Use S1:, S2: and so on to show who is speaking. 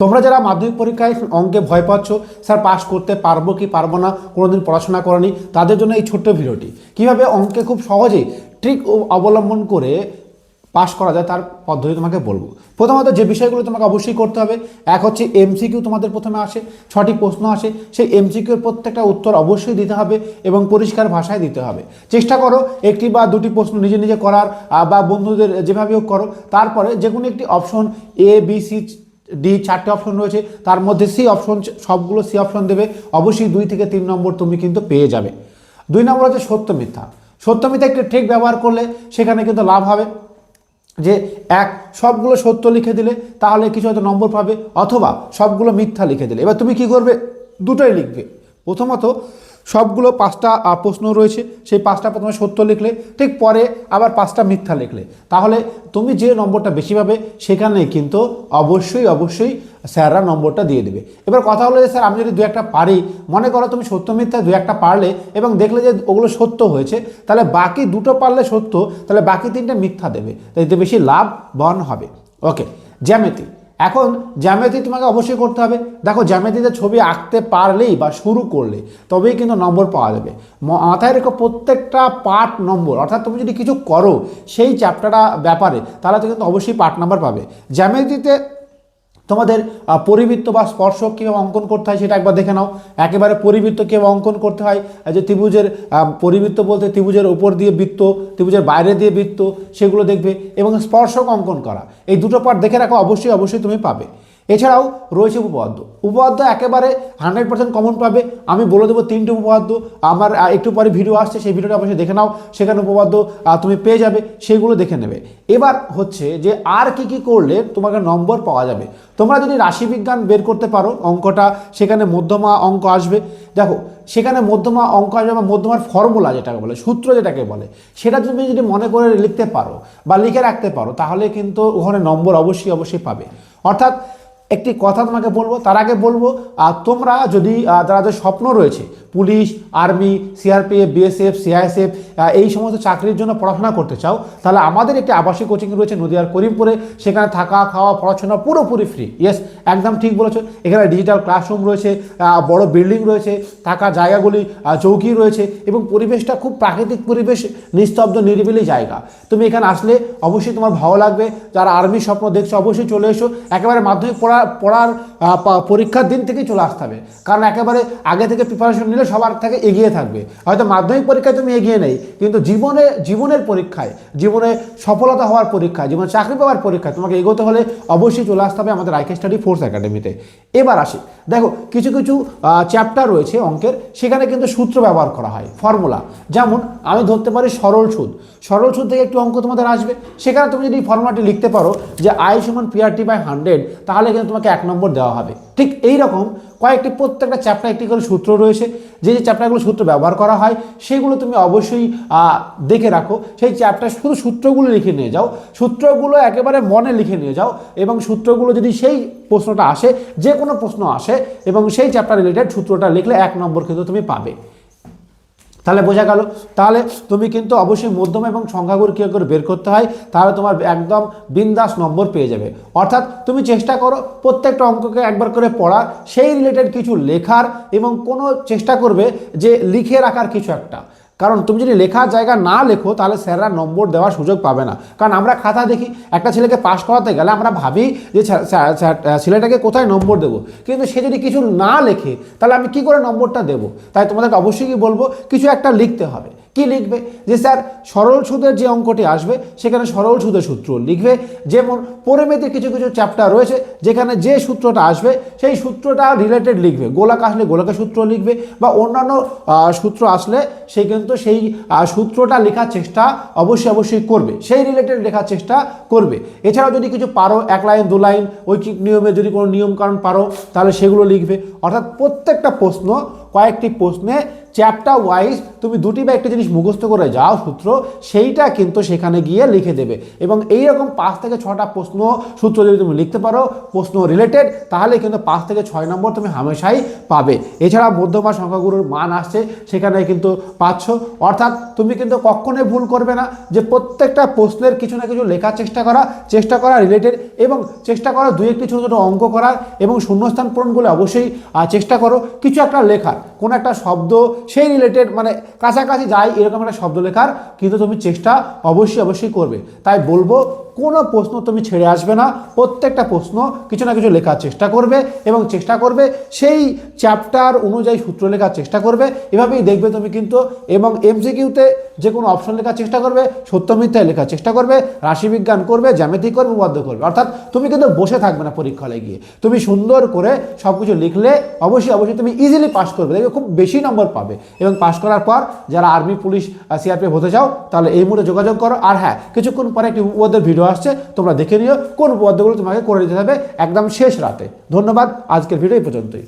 S1: তোমরা যারা মাধ্যমিক পরীক্ষায় অঙ্কে ভয় পাচ্ছ, স্যার পাস করতে পারবো কি পারবো না, কোনোদিন পড়াশোনা করনি, তাদের জন্য এই ছোট্ট ভিডিওটি কিভাবে অঙ্কে খুব সহজেই ট্রিক অবলম্বন করে পাস করা যায় তার পদ্ধতি তোমাকে বলবো। প্রথমত যে বিষয়গুলো তোমাকে অবশ্যই করতে হবে, এক হচ্ছে এমসিকিউ তোমাদের প্রথমে আসে, 6টি প্রশ্ন আসে, সেই এমসিকিউর প্রত্যেকটা উত্তর অবশ্যই দিতে হবে এবং পরিষ্কার ভাষায় দিতে হবে। চেষ্টা করো একটি বা দুটি প্রশ্ন নিজে নিজে করার, বা বন্ধুদের যেভাবে হোক করো। তারপরে যে কোনো একটি option A B C D 4টে অপশন রয়েছে, তার মধ্যে সি অপশন, সবগুলো সি অপশন দেবে, অবশ্যই 2 থেকে 3 নম্বর তুমি কিন্তু পেয়ে যাবে। 2 নম্বর হচ্ছে সত্য মিথ্যা। সত্য মিথ্যা একটি ট্রিক ব্যবহার করলে সেখানে কিন্তু লাভ হবে যে সবগুলো সত্য লিখে দিলে তাহলে কিছু হয়তো নম্বর পাবে, অথবা সবগুলো মিথ্যা লিখে দিলে। এবার তুমি কি করবে, দুটোই লিখবে। প্রথমত সবগুলো 5টা প্রশ্ন রয়েছে, সেই 5টা প্রথমে সত্য লিখলে, ঠিক পরে আবার 5টা মিথ্যা লিখলে, তাহলে তুমি যে নম্বরটা বেশি পাবে সেখানে কিন্তু অবশ্যই স্যাররা নম্বরটা দিয়ে দেবে। এবার কথা হলো যে স্যার আমি যদি 2-1টা পারি, মনে করো তুমি সত্য মিথ্যা 2-1টা পারলে এবং দেখলে যে ওগুলো সত্য হয়েছে, তাহলে বাকি 2টো পারলে সত্য, তাহলে বাকি 3টে মিথ্যা দেবে, তাই এতে বেশি লাভবান হবে। ওকে, জ্যামিতি। এখন জ্যামিতি তোমাকে অবশ্যই করতে হবে। দেখো জ্যামিতিতে ছবি আঁকতে পারলেই বা শুরু করলে তবেই কিন্তু নম্বর পাওয়া যাবে। মাথায় রেখো প্রত্যেকটা পার্ট নম্বর, অর্থাৎ তুমি যদি কিছু করো সেই চ্যাপ্টারটা ব্যাপারে, তাহলে তো কিন্তু অবশ্যই পার্ট নাম্বার পাবে। জ্যামিতিতে তোমাদের পরিবৃত্ত বা স্পর্শক কীভাবে অঙ্কন করতে হয় সেটা একবার দেখে নাও। একেবারে পরিবৃত্ত কীভাবে অঙ্কন করতে হয়, যে ত্রিভুজের পরিবৃত্ত বলতে ত্রিভুজের উপর দিয়ে বৃত্ত, ত্রিভুজের বাইরে দিয়ে বৃত্ত, সেগুলো দেখবে, এবং স্পর্শক অঙ্কন করা, এই দুটো পার্ট দেখে রাখো, অবশ্যই তুমি পাবে। এছাড়াও রয়েছে উপপাদ্য। উপপাদ্য একেবারে 100% কমন পাবে। আমি বলে দেবো 3টে উপপাদ্য, আমার একটু পরে ভিডিও আসছে, সেই ভিডিওটা অবশ্যই দেখে নাও, সেখানে উপপাদ্য তুমি পেয়ে যাবে, সেগুলো দেখে নেবে। এবার হচ্ছে যে আর কি করলে তোমাকে নম্বর পাওয়া যাবে। তোমরা যদি রাশিবিজ্ঞান বের করতে পারো অঙ্কটা, সেখানে মধ্যমা অঙ্ক আসবে। দেখো সেখানে মধ্যমা অঙ্ক আসবে, বা মধ্যমার ফর্মুলা যেটাকে বলে, সূত্র যেটাকে বলে, সেটা তুমি যদি মনে করে লিখতে পারো বা লিখে রাখতে পারো, তাহলে কিন্তু ওখানে নম্বর অবশ্যই পাবে। অর্থাৎ একটি কথা তোমাকে বলবো, তার আগে বলবো তোমরা যদি যাদের স্বপ্ন রয়েছে police, army, CRPF, BSF, CISF, এই সমস্ত চাকরির জন্য পড়াশোনা করতে চাও, তাহলে আমাদের একটি আবাসিক কোচিং রয়েছে নদিয়ার করিমপুরে। সেখানে থাকা খাওয়া পড়াশোনা পুরোপুরি ফ্রি। ইয়েস, একদম ঠিক বলেছো। এখানে ডিজিটাল ক্লাসরুম রয়েছে, বড় বিল্ডিং রয়েছে, থাকার জায়গাগুলি চৌকি রয়েছে, এবং পরিবেশটা খুব প্রাকৃতিক পরিবেশ, নিস্তব্ধ নিরিবিলি জায়গা। তুমি এখানে আসলে অবশ্যই তোমার ভালো লাগবে। যারা আর্মির স্বপ্ন দেখছো অবশ্যই চলে এসো। একেবারে মাধ্যমিক পড়ার পরীক্ষার দিন থেকেই চলে আসতে হবে, কারণ একেবারে আগে থেকে প্রিপারেশন নিলে সবার থেকে এগিয়ে থাকবে। হয়তো মাধ্যমিক পরীক্ষায় তুমি এগিয়ে নেই, কিন্তু জীবনের পরীক্ষায়, জীবনে সফলতা হওয়ার পরীক্ষায়, জীবনে চাকরি পাওয়ার পরীক্ষায় তোমাকে এগোতে হলে অবশ্যই চলে আসতে হবে আমাদের আইকে স্টাডি ফোর্স একাডেমিতে। এবার আসি, দেখো কিছু চ্যাপ্টার রয়েছে অঙ্কের, সেখানে কিন্তু সূত্র ব্যবহার করা হয়, ফর্মুলা। যেমন আমি ধরতে পারি সরল সুদ থেকে একটু অঙ্ক তোমাদের আসবে। সেখানে তুমি যদি ফর্মুলাটি লিখতে পারো যে I = PRT/100, তাহলে কিন্তু তোমাকে 1 নম্বর দেওয়া হবে। ঠিক এইরকম কয়েকটি, প্রত্যেকটা চ্যাপ্টার একটি করে সূত্র রয়েছে। যে চ্যাপ্টারগুলো সূত্র ব্যবহার করা হয় সেগুলো তুমি অবশ্যই দেখে রাখো। সেই চ্যাপ্টার শুধু সূত্রগুলো লিখে নিয়ে যাও, সূত্রগুলো একেবারে মনে লিখে নিয়ে যাও, এবং সূত্রগুলো যদি সেই প্রশ্নটা আসে, যে কোনো প্রশ্ন আসে, এবং সেই চ্যাপ্টার রিলেটেড সূত্রটা লিখলে 1 নম্বর কিন্তু তুমি পাবে। তাহলে বোঝা গেল। তাহলে তুমি কিন্তু অবশ্যই মধ্যমা এবং সংখ্যাগুলো কী করে বের করতে হয়, তাহলে তোমার একদম বিন্দাস নম্বর পেয়ে যাবে। অর্থাৎ তুমি চেষ্টা করো প্রত্যেকটা অঙ্ককে একবার করে পড়া, সেই রিলেটেড কিছু লেখার, এবং কোনো চেষ্টা করবে যে লিখে রাখার কিছু একটা। কারণ তুমি যদি লেখার জায়গা না লেখো, তাহলে স্যাররা নম্বর দেওয়ার সুযোগ পাবে না। কারণ আমরা খাতা দেখি, একটা ছেলেকে পাস করাতে গেলে আমরা ভাবি যে ছেলেটাকে কোথায় নম্বর দেবো, কিন্তু সে যদি কিছু না লেখে তাহলে আমি কি করে নম্বরটা দেবো। তাই তোমাদেরকে অবশ্যই বলবো কিছু একটা লিখতে হবে। কি লিখবে, যে স্যার সরল সুদের যে অঙ্কটি আসবে সেখানে সরল সুদের সূত্র লিখবে। যেমন পরিমিতির কিছু চ্যাপ্টার রয়েছে যেখানে যে সূত্রটা আসবে সেই সূত্রটা রিলেটেড লিখবে। গোলক আসলে গোলকের সূত্র লিখবে, বা অন্যান্য সূত্র আসলে সেই কিন্তু সেই সূত্রটা লেখার চেষ্টা অবশ্যই করবে, সেই রিলেটেড লেখার চেষ্টা করবে। এছাড়াও যদি কিছু পারো 1 লাইন 2 লাইন ঐকিক নিয়মে যদি কোনো নিয়মকানুন পারো, তাহলে সেগুলো লিখবে। অর্থাৎ প্রত্যেকটা প্রশ্ন, কয়েকটি প্রশ্নে চ্যাপ্টার ওয়াইজ তুমি দুটি বা একটি জিনিস মুখস্থ করে যাও সূত্র, সেইটা কিন্তু সেখানে গিয়ে লিখে দেবে। এবং এইরকম 5 থেকে 6টা প্রশ্ন সূত্র যদি তুমি লিখতে পারো প্রশ্ন রিলেটেড, তাহলে কিন্তু 5 থেকে 6 নম্বর তুমি হামেশাই পাবে। এছাড়া মধ্যমা সংখ্যাগুরুর মান আসছে, সেখানে কিন্তু পাচ্ছ। অর্থাৎ তুমি কিন্তু কখনোই ভুল করবে না যে প্রত্যেকটা প্রশ্নের কিছু না কিছু লেখার চেষ্টা করা রিলেটেড, এবং চেষ্টা করো 2-1টি ছোটো ছোটো অঙ্ক করার, এবং শূন্যস্থান পূরণগুলো অবশ্যই চেষ্টা করো কিছু একটা লেখার, কোনো একটা শব্দ সেই রিলেটেড মানে কাছাকাছি যায় এরকম একটা শব্দ লেখার কিন্তু তুমি চেষ্টা অবশ্যই করবে। তাই বলবো কোনো প্রশ্ন তুমি ছেড়ে আসবে না, প্রত্যেকটা প্রশ্ন কিছু না কিছু লেখার চেষ্টা করবে, এবং চেষ্টা করবে সেই চ্যাপ্টার অনুযায়ী সূত্র লেখার চেষ্টা করবে। এভাবেই দেখবে তুমি কিন্তু, এবং এমসিকিউতে যে কোনো অপশন লেখার চেষ্টা করবে, সত্য মিথ্যায় লেখার চেষ্টা করবে, রাশিবিজ্ঞান করবে, জ্যামিতি করবে, উপপাদ্য করবে। অর্থাৎ তুমি কিন্তু বসে থাকবে না পরীক্ষা হলে গিয়ে, তুমি সুন্দর করে সব কিছু লিখলে অবশ্যই তুমি ইজিলি পাস করবে, দেখবে খুব বেশি নম্বর পাবে। এবং পাস করার পর যারা আর্মি, পুলিশ, সিআরপিএফ হতে চাও তাহলে এই মুহূর্তে যোগাযোগ করো। আর হ্যাঁ, কিছুক্ষণ পরে একটি উপপাদ্যের ভিডিও আসছে, তোমরা দেখে নিও কোন উপপাদ্যগুলো তোমাকে করে দিতে হবে একদম শেষ রাতে। ধন্যবাদ, আজকের ভিডিও এই পর্যন্তই।